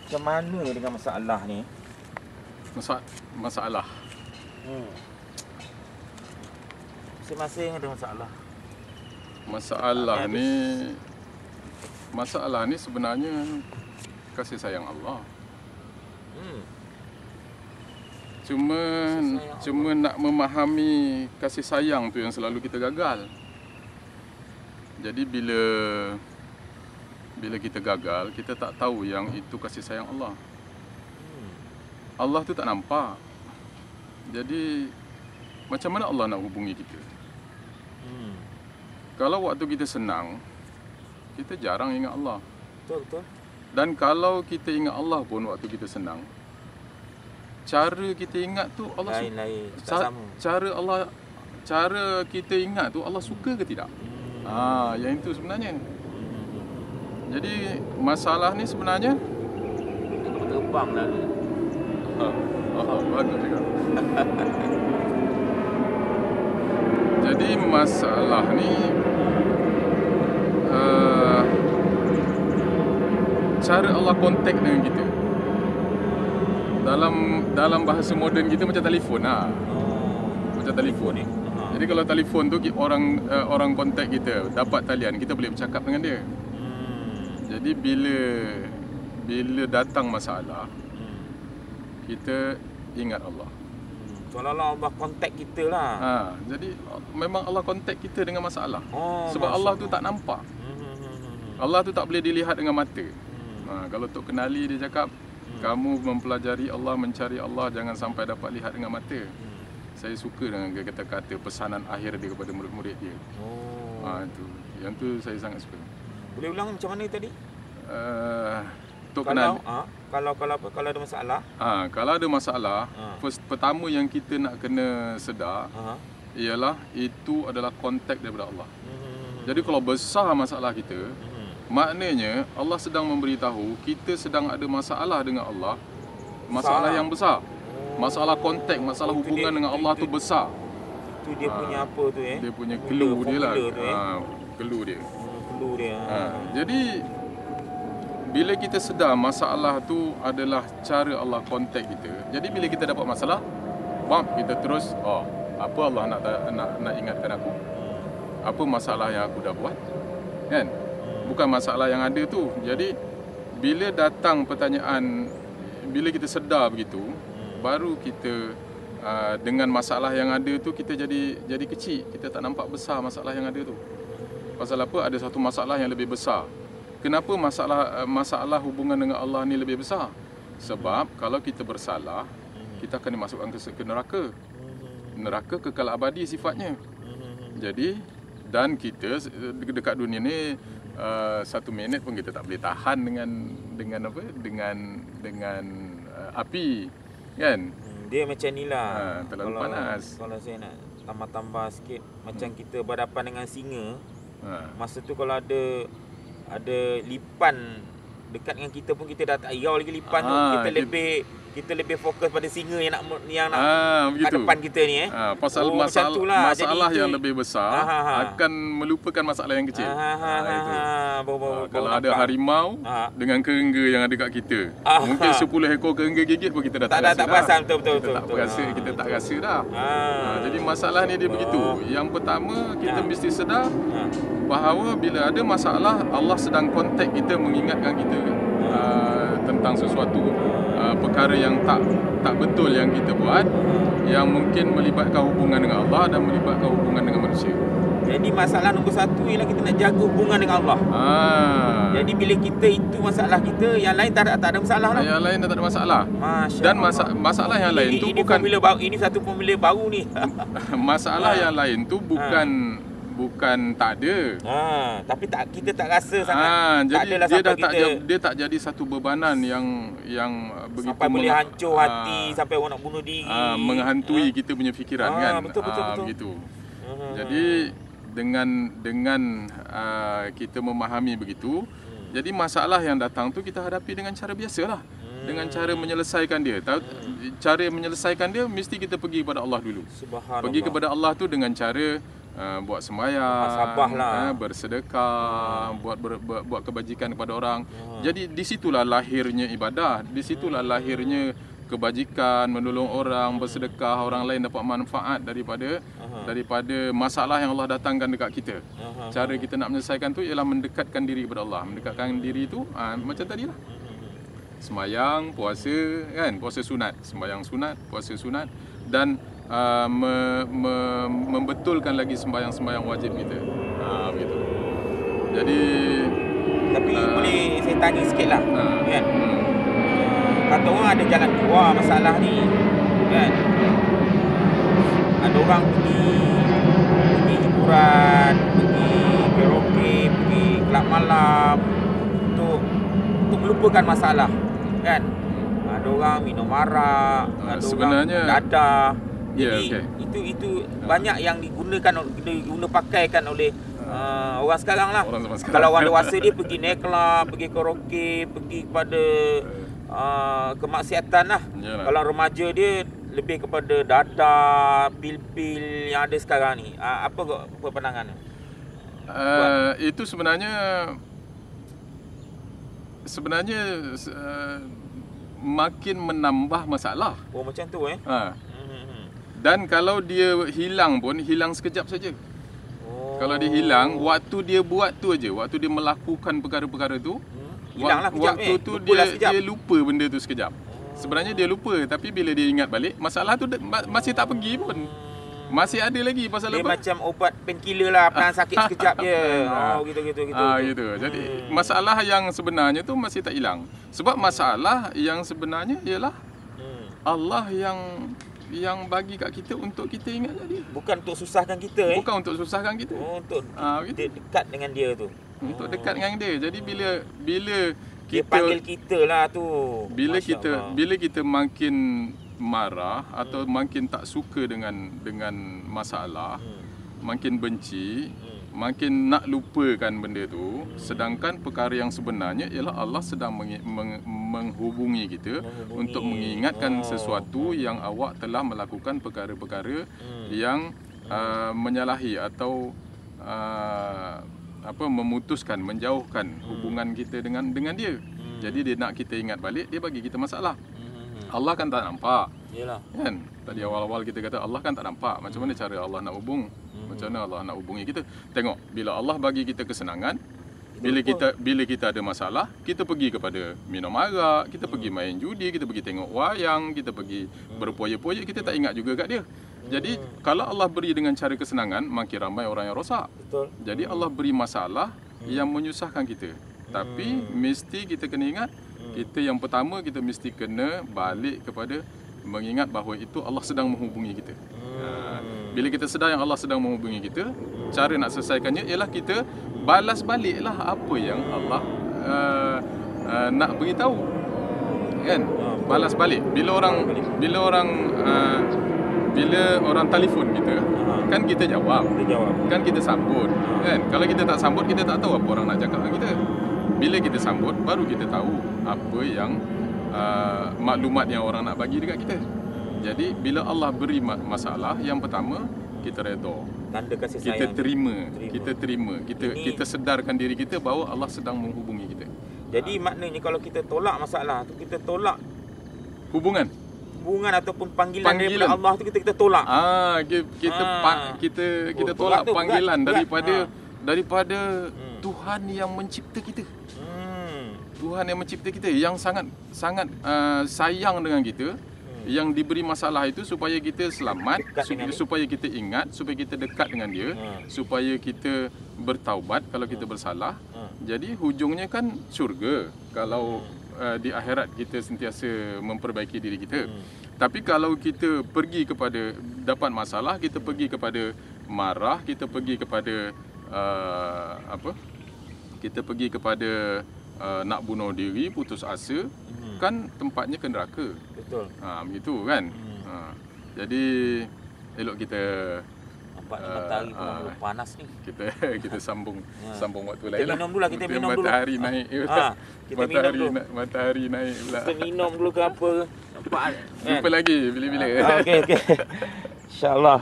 Macam mana dengan masalah ni? Masalah. Masing-masing ada masalah. Masalah ni sebenarnya kasih sayang Allah. Cuma nak memahami kasih sayang tu yang selalu kita gagal. Jadi bila kita gagal, kita tak tahu yang itu kasih sayang Allah. Allah tu tak nampak. Jadi macam mana Allah nak hubungi kita? Kalau waktu kita senang, kita jarang ingat Allah. Betul. Dan kalau kita ingat Allah pun waktu kita senang, cara kita ingat tu Allah lain-lain, tak sama. Cara kita ingat tu Allah suka ke tidak? Yang itu sebenarnya. Jadi masalah ni sebenarnya terbang lah ni. Bagus juga. Jadi masalah ni cara Allah kontak dengan kita. Dalam bahasa moden kita macam telefon macam telefon ni. Jadi kalau telefon tu orang kontak kita, dapat talian, kita boleh bercakap dengan dia. Jadi bila datang masalah, kita ingat Allah. Seolah-olah Allah kontak kita lah. Jadi memang Allah kontak kita dengan masalah. Sebab Allah tu tak nampak. Allah tu tak boleh dilihat dengan mata. Kalau Tok Kenali dia cakap, kamu mempelajari Allah, mencari Allah, jangan sampai dapat lihat dengan mata. Saya suka dengan kata-kata pesanan akhir dia kepada murid-murid dia. Itu. Yang tu saya sangat suka. Boleh ulang macam mana tadi? Tok Kenali. Kalau ada masalah. Kalau ada masalah, pertama yang kita nak kena sedar ialah itu adalah kontak daripada Allah. Jadi kalau besar masalah kita, maknanya Allah sedang memberitahu kita sedang ada masalah dengan Allah. Masalah yang besar. Masalah kontak, masalah hubungan dengan Allah tu besar. Itu dia punya apa tu Dia punya clue dia lah. Clue dia. Jadi bila kita sedar masalah tu adalah cara Allah kontak kita. Jadi bila kita dapat masalah, kita terus apa Allah nak ingatkan aku? Apa masalah yang aku dah buat? Kan? Bukan masalah yang ada tu. Jadi bila datang pertanyaan, bila kita sedar begitu, baru kita dengan masalah yang ada tu kita jadi kecil. Kita tak nampak besar masalah yang ada tu. Pasal apa? Ada satu masalah yang lebih besar. Kenapa masalah hubungan dengan Allah ni lebih besar? Sebab kalau kita bersalah, kita akan dimasukkan ke neraka. Neraka kekal abadi sifatnya. Jadi dan kita dekat dunia ni 1 minit pun kita tak boleh tahan dengan api, kan? Dia macam ni lah. Terlalu panas. Kalau saya nak tambah sikit, macam kita berhadapan dengan singa. Masa tu kalau ada lipan dekat dengan kita pun kita dah tak irau lagi lipan tu. Kita lebih fokus pada singa yang nak kat depan kita ni pasal masalah yang lebih besar akan melupakan masalah yang kecil. Kalau ada harimau dengan kerengga yang ada kat kita, mungkin 10 ekor kerengga gigit pun kita dah tak rasa. Tak perasan betul. Kita tak rasa dah. Jadi masalah ni dia begitu. Yang pertama kita mesti sedar bahawa bila ada masalah, Allah sedang kontak kita, mengingatkan kita tentang sesuatu perkara yang tak betul yang kita buat, yang mungkin melibatkan hubungan dengan Allah dan melibatkan hubungan dengan manusia. Jadi masalah nombor 1 ialah kita nak jaga hubungan dengan Allah. Jadi bila kita itu masalah kita, yang lain tak ada masalah lah. Yang lain tak ada masalah. Dan masalah yang lain tu bukan ini satu formula baru ni. Masalah yang lain tu bukan tak ada. Tapi kita tak rasa sangat. Jadi dia tak jadi satu bebanan yang begitu sampai boleh hancur hati, sampai orang nak bunuh diri, menghantui kita punya fikiran, kan? Betul. Begitu. Jadi dengan kita memahami begitu, jadi masalah yang datang tu kita hadapi dengan cara biasalah. Dengan cara menyelesaikan dia. Cara menyelesaikan dia mesti kita pergi kepada Allah dulu. Pergi kepada Allah tu dengan cara buat sembahyang, lah. bersedekah, buat kebajikan kepada orang. Jadi di situlah lahirnya ibadah, di situlah lahirnya kebajikan, menolong orang, bersedekah, orang lain dapat manfaat daripada masalah yang Allah datangkan dekat kita. Cara kita nak menyelesaikan tu ialah mendekatkan diri kepada Allah. Mendekatkan diri tu macam tadilah. Sembahyang, puasa kan, puasa sunat, sembahyang sunat, puasa sunat, dan membetulkan lagi sembahyang-sembahyang wajib kita. Begitu. Jadi tapi boleh saya tanya sikitlah, kan? Kata orang ada jalan keluar masalah ni, kan? Ada orang pergi hiburan, pergi karaoke, pergi kelab malam untuk melupakan masalah, kan? Ada orang minum arak, ada sebenarnya orang dadah. Jadi itu banyak yang pakaikan oleh orang sekarang lah. Kalau orang dewasa dia pergi naik club, pergi karaoke, pergi kepada kemaksiatan lah. Yalah. Kalau remaja dia lebih kepada dadah, pil-pil yang ada sekarang ni. Apa pandangan? Itu sebenarnya makin menambah masalah. Oh, macam tu Dan kalau dia hilang pun, hilang sekejap saja. Kalau dia hilang, waktu dia buat tu aja, waktu dia melakukan perkara-perkara tu, waktu tu dia lupa benda tu sekejap. Sebenarnya dia lupa, tapi bila dia ingat balik, masalah tu masih tak pergi pun. Masih ada lagi pasal dia apa? Macam obat painkiller lah, penahan sakit sekejap je. Gitu. Jadi masalah yang sebenarnya tu masih tak hilang. Sebab masalah yang sebenarnya ialah Allah yang bagi kat kita untuk kita ingat dia. Bukan untuk susahkan kita. Bukan untuk susahkan kita. Untuk dekat dengan dia tu. Untuk dekat dengan dia. Jadi bila dia panggil kita lah tu. Bila kita makin marah atau makin tak suka dengan masalah, makin benci, makin nak lupakan benda tu, sedangkan perkara yang sebenarnya ialah Allah sedang menghubungi kita untuk mengingatkan sesuatu yang awak telah melakukan perkara-perkara yang menyalahi atau memutuskan, menjauhkan hubungan kita dengan dia. Jadi dia nak kita ingat balik, dia bagi kita masalah. Allah kan tak nampak. Yalah. Kan? Tadi awal-awal kita kata Allah kan tak nampak. Macam mana cara Allah nak hubung? Macam mana Allah nak hubungi kita? Tengok, bila Allah bagi kita kesenangan, bila kita ada masalah, kita pergi kepada minum arak, kita pergi main judi, kita pergi tengok wayang, kita pergi berpoya-poya, kita tak ingat juga kat dia. Jadi kalau Allah beri dengan cara kesenangan, makin ramai orang yang rosak. Betul. Jadi Allah beri masalah yang menyusahkan kita. Tapi mesti kita kena ingat, kita yang pertama kita mesti kena balik kepada mengingat bahawa itu Allah sedang menghubungi kita. Bila kita sedar yang Allah sedang menghubungi kita, cara nak selesaikannya ialah kita balas baliklah apa yang Allah nak beritahu. Kan? Balas balik. Bila orang telefon kita, kan kita jawab. Kan kita sambut. Kan? Kalau kita tak sambut, kita tak tahu apa orang nak cakap dengan kita. Bila kita sambut, baru kita tahu apa yang maklumat yang orang nak bagi dekat kita. Jadi bila Allah beri masalah, yang pertama kita redha. Tanda kasih sayang. Kita terima. Kita sedarkan diri kita bahawa Allah sedang menghubungi kita. Jadi maknanya kalau kita tolak masalah tu, kita tolak hubungan ataupun panggilan daripada Allah tu, kita tolak. Kita tolak panggilan daripada Tuhan yang mencipta kita. Tuhan yang mencipta kita, yang sangat sayang dengan kita, yang diberi masalah itu supaya kita selamat, supaya kita ingat, supaya kita dekat dengan dia, supaya kita bertaubat kalau kita bersalah. Jadi hujungnya kan syurga kalau di akhirat kita sentiasa memperbaiki diri kita. Tapi kalau kita pergi kepada dapat masalah, kita pergi kepada marah, kita pergi kepada kita pergi kepada nak bunuh diri, putus asa, kan tempatnya ke neraka. Betul. Begitu kan. Jadi elok kita matahari pun panas ni. Kita sambung waktu lain lah. Minum dulu lah, kita minum dulu. Matahari naik. Matahari naik pula. Kita minum dulu ke apa. Nampak. Jumpa lagi bila-bila. Okey. InsyaAllah.